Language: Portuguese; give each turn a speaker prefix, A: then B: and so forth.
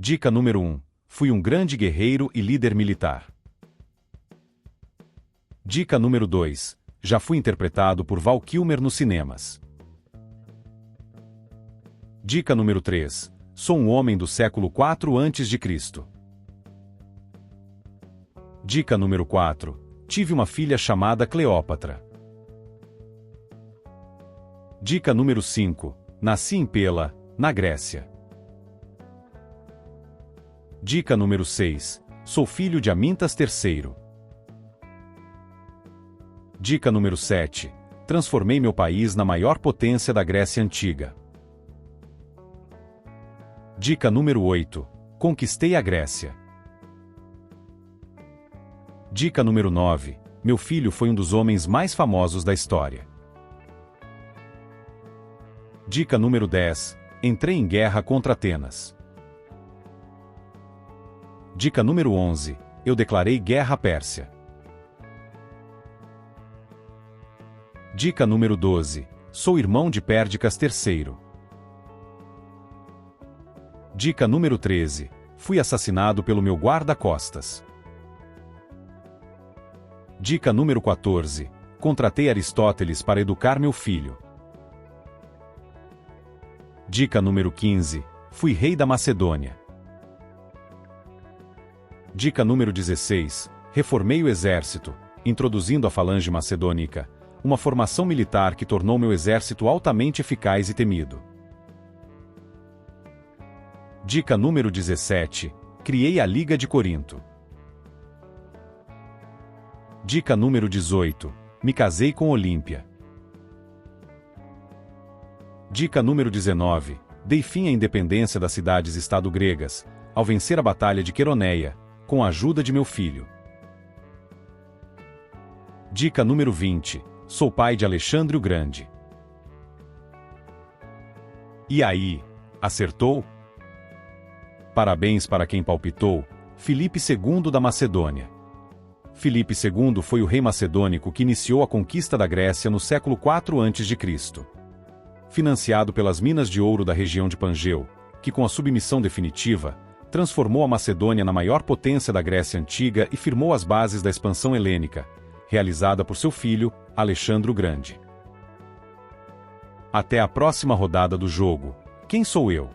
A: Dica número 1. Fui um grande guerreiro e líder militar. Dica número 2. Já fui interpretado por Val Kilmer nos cinemas. Dica número 3. Sou um homem do século IV a.C. Dica número 4. Tive uma filha chamada Cleópatra. Dica número 5. Nasci em Pela, na Grécia. Dica número 6. Sou filho de Amintas III. Dica número 7. Transformei meu país na maior potência da Grécia Antiga. Dica número 8. Conquistei a Grécia. Dica número 9. Meu filho foi um dos homens mais famosos da história. Dica número 10. Entrei em guerra contra Atenas. Dica número 11. Eu declarei guerra à Pérsia. Dica número 12. Sou irmão de Pérdiccas III. Dica número 13. Fui assassinado pelo meu guarda-costas. Dica número 14. Contratei Aristóteles para educar meu filho. Dica número 15. Fui rei da Macedônia. Dica número 16. Reformei o exército, introduzindo a falange macedônica, uma formação militar que tornou meu exército altamente eficaz e temido. Dica número 17. Criei a Liga de Corinto. Dica número 18. Me casei com Olímpia. Dica número 19. Dei fim à independência das cidades-estado gregas, ao vencer a Batalha de Queroneia, com a ajuda de meu filho. Dica número 20. Sou pai de Alexandre o Grande. E aí, acertou? Parabéns para quem palpitou, Filipe II da Macedônia. Filipe II foi o rei macedônico que iniciou a conquista da Grécia no século IV a.C. Financiado pelas minas de ouro da região de Pangeu, que com a submissão definitiva, transformou a Macedônia na maior potência da Grécia Antiga e firmou as bases da expansão helênica, realizada por seu filho, Alexandre o Grande. Até a próxima rodada do jogo. Quem sou eu?